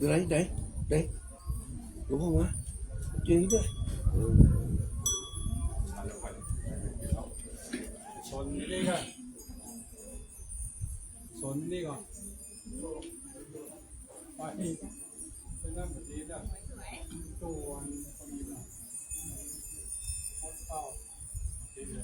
Đấy, đúng không á? Chính đấy. Xuống đi coi. Xuống đi coi. Phải đi. Tôi đang phải đi đó. Tôi ăn con gì nào. Hot tao. Đi được.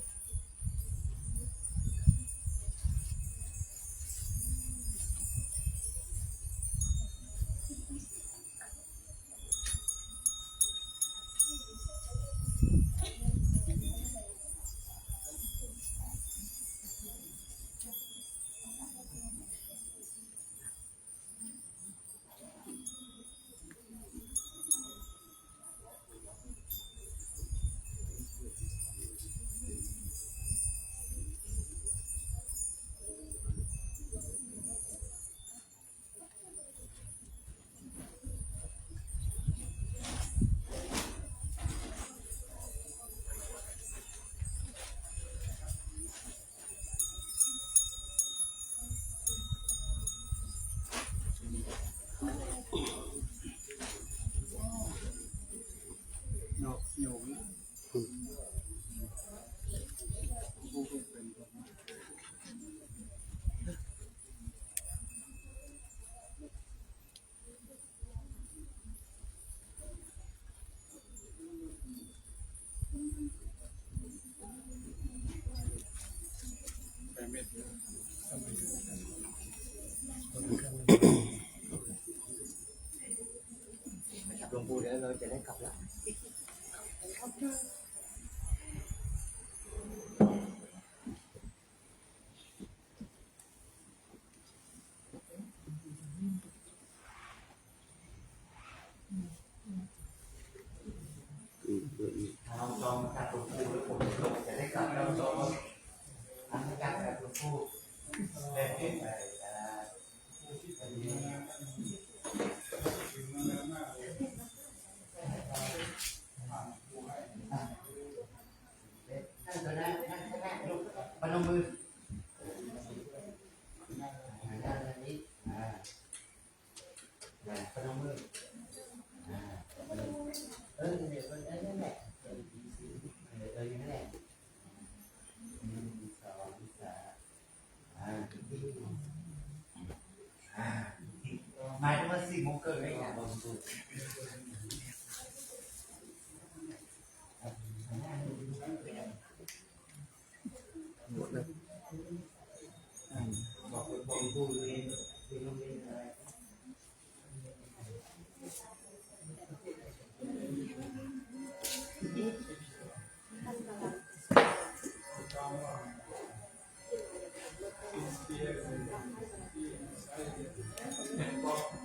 Nhiều lắm. Vô cùngเป็นแต่เม็ดเยอะทำไมหลวงปู่เดี๋ยวเราจะได้กลับแล้วเราจองจากหลวงปู่แล้วผมจะได้กลับแล้วจองทำการจากหลวงปู่ได้เห็นไปท่านก็ได้ท่านก็ได้ลูกพนมมือด้านนี้พนมมือเดี๋ยวนั่นแหละนั่นแหละสองสามหมายถึงว่า4 โมงเกินเลยลงทุนบอกผู้เรียนโรงเรียนอะไร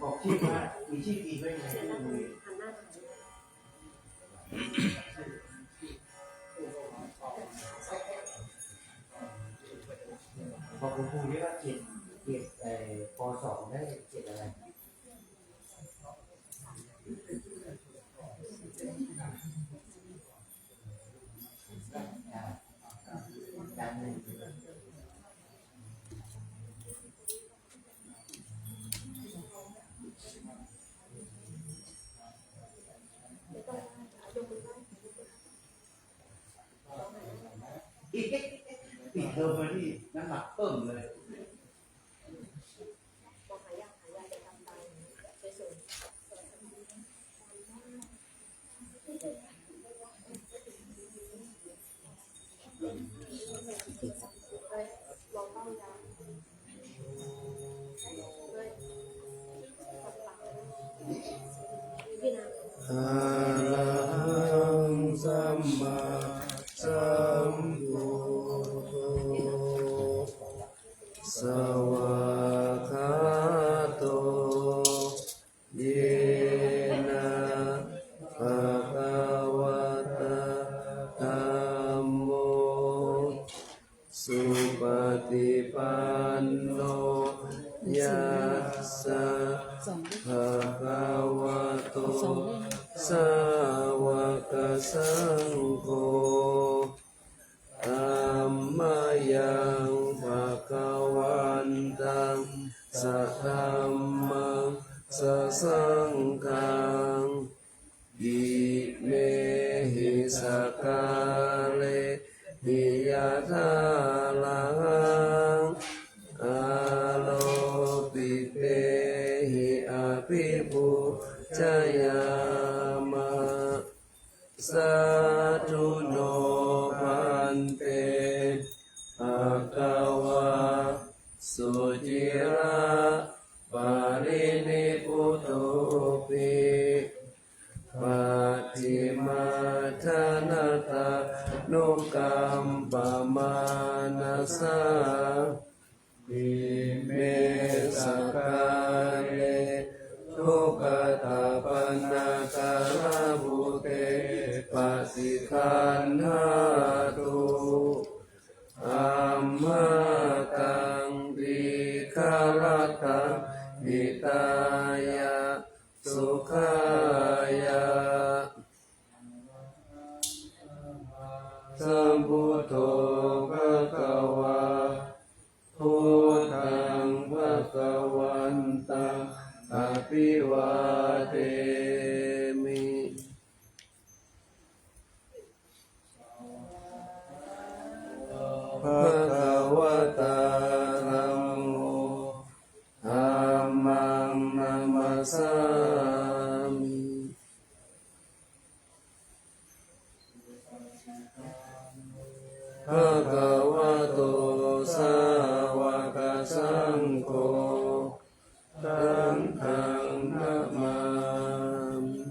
บอกชื่อว่ามีชื่อดีด้วยนะบอกคุณครูด้วยว่าเกรดป.2 ได้เกรดอะไรการหนึ่งปิดเทอมมาที่น้ำหนักเพิ่มเลยอะระหังสัมมาสัมพุทโธสวากขาโตเยนะภะคะวะตะธัมโมสุปฏิปันโนยัสสะภะคะวะโตสาวกสังโฆธัมมายังภะคะวันตังสัทธัมมัง สสังฆังอิเมหิสกาเลหิยะทาลังอาโลปิเตหิอาภิปุจยามะสาธุโนพันเตภะคะวะสุจิระปารินิพพุตโตปิปัจฉิมาทนาตานุกัมปมานัสสะอิเมสกาเลทุกตาปันนาคาราบุเตปัสสิคันหาตุอัมมะตังดิคาลตังหิตายะสุขายะสัมพุทโธภะคะวะพุทธังภะคะวันตังอภิวาเทมิภะคะวะตาธัมโมธัมมังนัมมัสสามิภะคะวะโตสาวกสังโฆสังฆังนะมามิ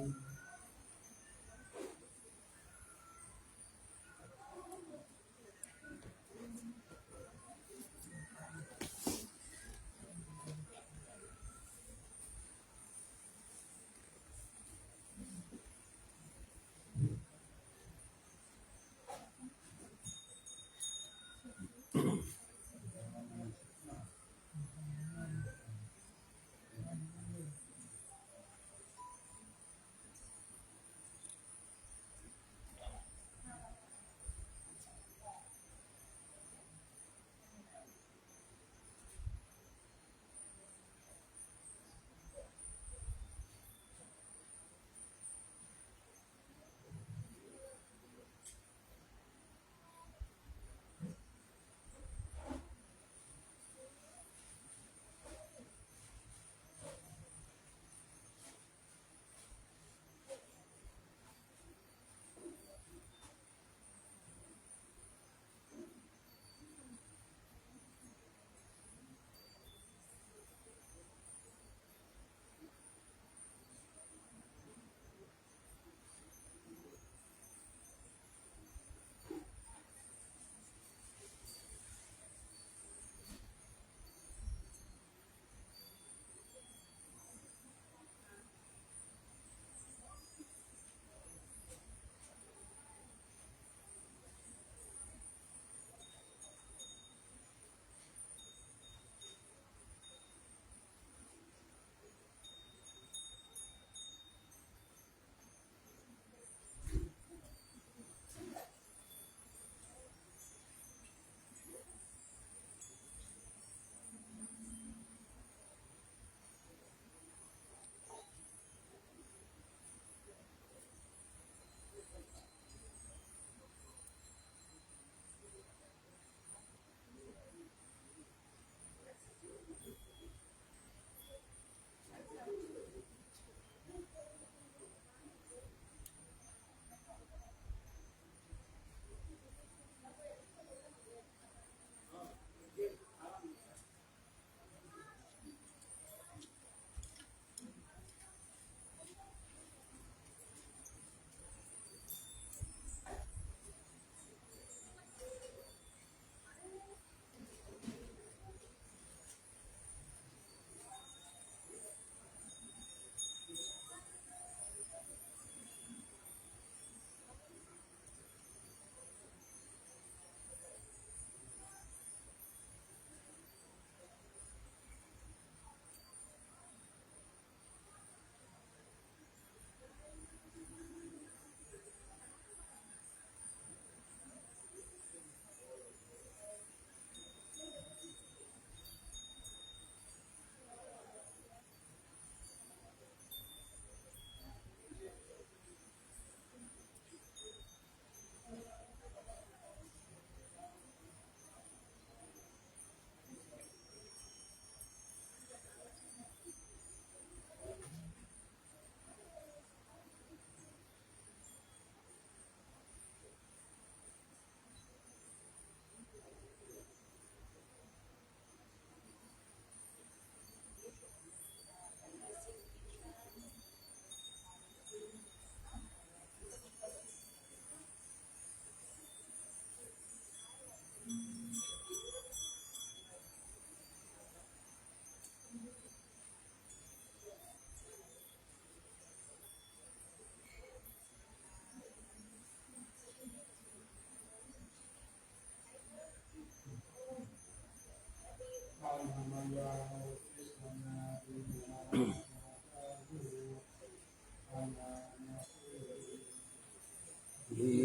อิ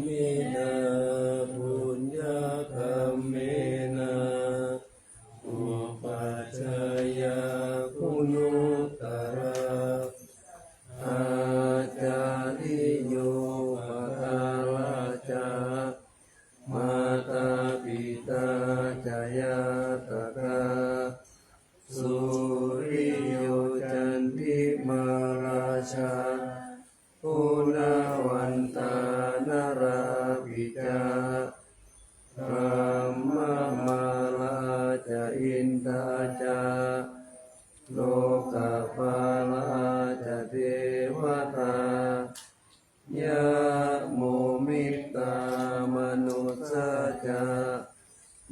มินาปุญญกรรมเมนะอุปัชฌายาคุณุตตระอาจาริโยปทาราจามาตาปิตาจายาตกาสุริโยจันทิมาราชาปุณวันตานราปิจาพระมมาลาจะอินทาจาโลกาปาลาจะเทวตายะโมมิตามนุสาจา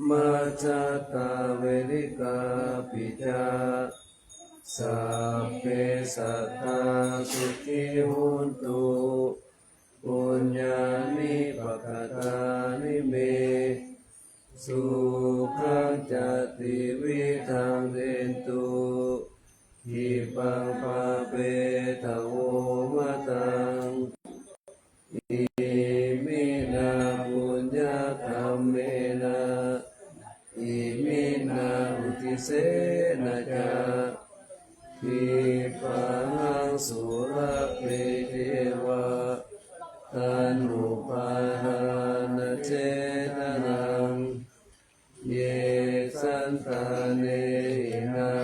มาจาตาเวริกาปิจาสัพเพสัตตาสุขิหุนตุปุญญานิปกตานิเมสุขังจติวิทังเดนตุหิปังปะเปทะโวมะตังอิมินาปุญญกรรมเมนะอิมินาอุทิเสนะจาทิปังสุรเปเทวะตันุปาหานเจตนังเยสันตาเนนะ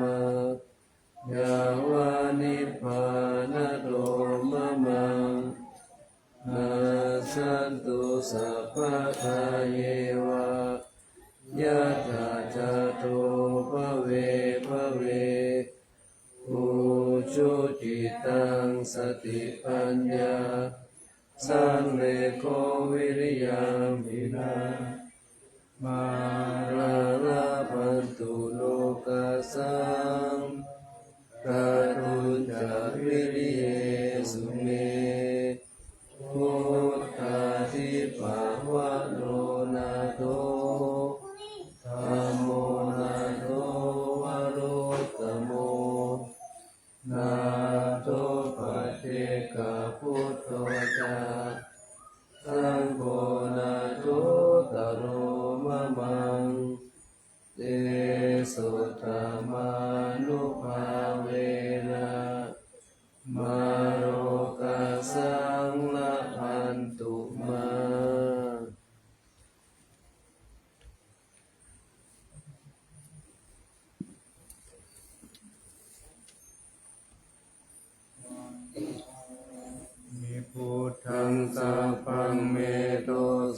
มะยาวานิพพานโตมะมังนาสันตุสัพพะทาเยวะยะถาจาโตภเวภเวอุชุจิตังสติปัญญาสังเลโควิริยังวินามาราลาภันตุโลกัสสังกรุณจาวิริเยสุเมพุทธาทิภาวะโลนาโตธัมโมนาโตวโรตโมนาโตปัจเจกพุทโธจาสังโฆนาโตตโรมะมังเตสุตมานุภาเวนะมาโรกัสสังละพันตุมามิพุทธังสัพพังเมโต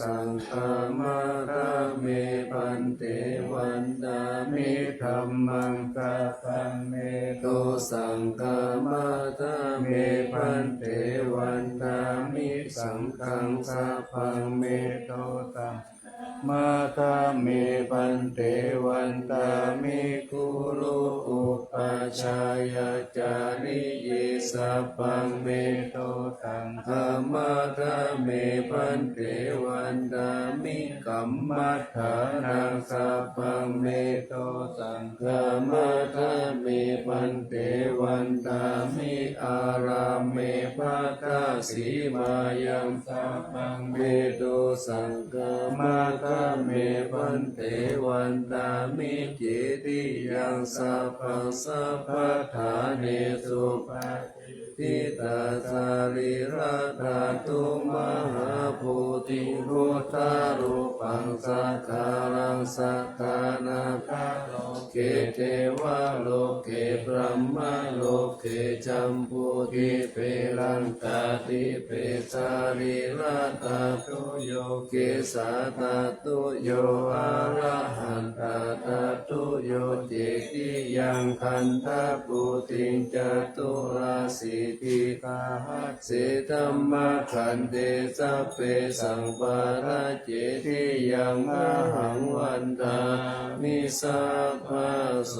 สังฆามาราเมปันเตวันดามิธัมมังสัพพังเมโตสังฆามาราเมปันเตวันดามิสังฆังสัพพังเมโตสังมาตาเมปันเตวันตามิกุรุอุปัชฌายาจาริเยสัพพังเมโตสังฆมาตาเมปันเตวันตามิกัมมัฏฐานังสัพพังเมโตสังฆมาตาเมปันเตวันตามิอารามเมภัตตาสีมายังสัพพังเมโตสังฆมาตาเมปันเตวันตามิจิติยังสัพพังสัพพะทาเนสุปฏิตาสาริราธาตุมหาภูติพุทธารูปังสัทธารังสัทธานาคาโลเกเทวะโลเกพรหมโลเกจัมพุติเปรังกาติเปสาริราธาตุโยเกสาตาตุโยอะระหันตาตาตุโยเจติยังคันธปุติงจตุราสิทิกาหัสสิธัมมะขันเตสัพเพสังปาราเจติยังอหังวันตามิสัพพะโส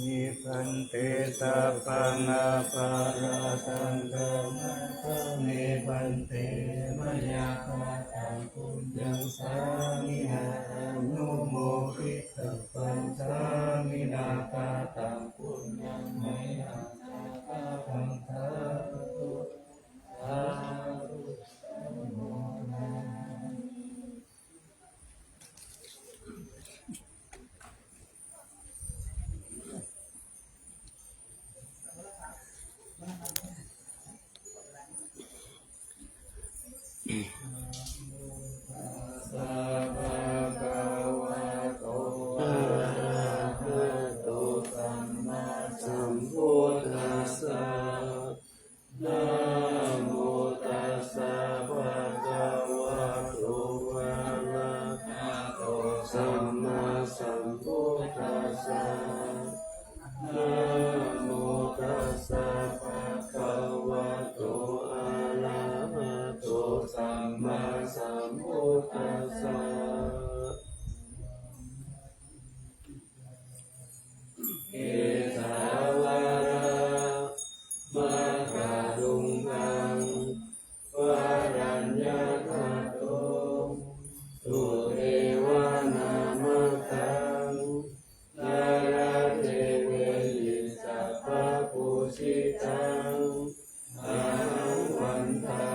มิพันเตสัพพังอาภาราตังธรรมะเมพันเตมยาคาตังปุญญังสามินานุโมทิตัพพัญสามินาคาตังปุญญังไมหังคาพังทาตุสาธุโมนะ สะภะคะวะโตอะระหะโตสัมมาสัมพุทธัสสะนะโมตัสสะภะคะวะโตอะระหะโตสัมมาสัมพุทธัสสะนะโมตัสสะภะคะวะโตอะระหะโตสัมมาสัมพุทธัสสะเอสาวะระมะกะดุงกังวะรัญญาคาโตตุเอวานามะกังนาราเทเวยิสัพพะปุชิตังอาวันทา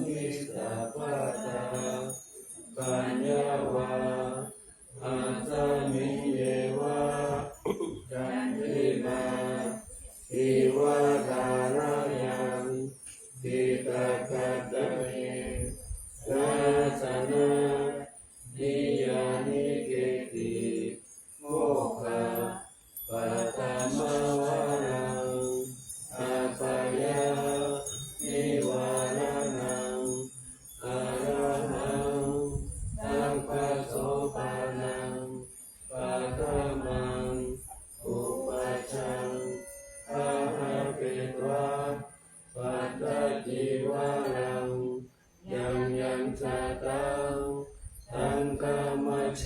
มิสัพพะตาปัญญาวาอัตตมิเยวะจันติมาทิวะดารายังทิตะกัตตะเยกัสนะนิยานิเกติโมกขะปัตตมวารังอัปปยานิวารังอะระหังสัพพะโสปานังปัตตมังอุปัชฌังอะระเปตวะปัตตจิวารังยังยังจตังสังฆมัชเช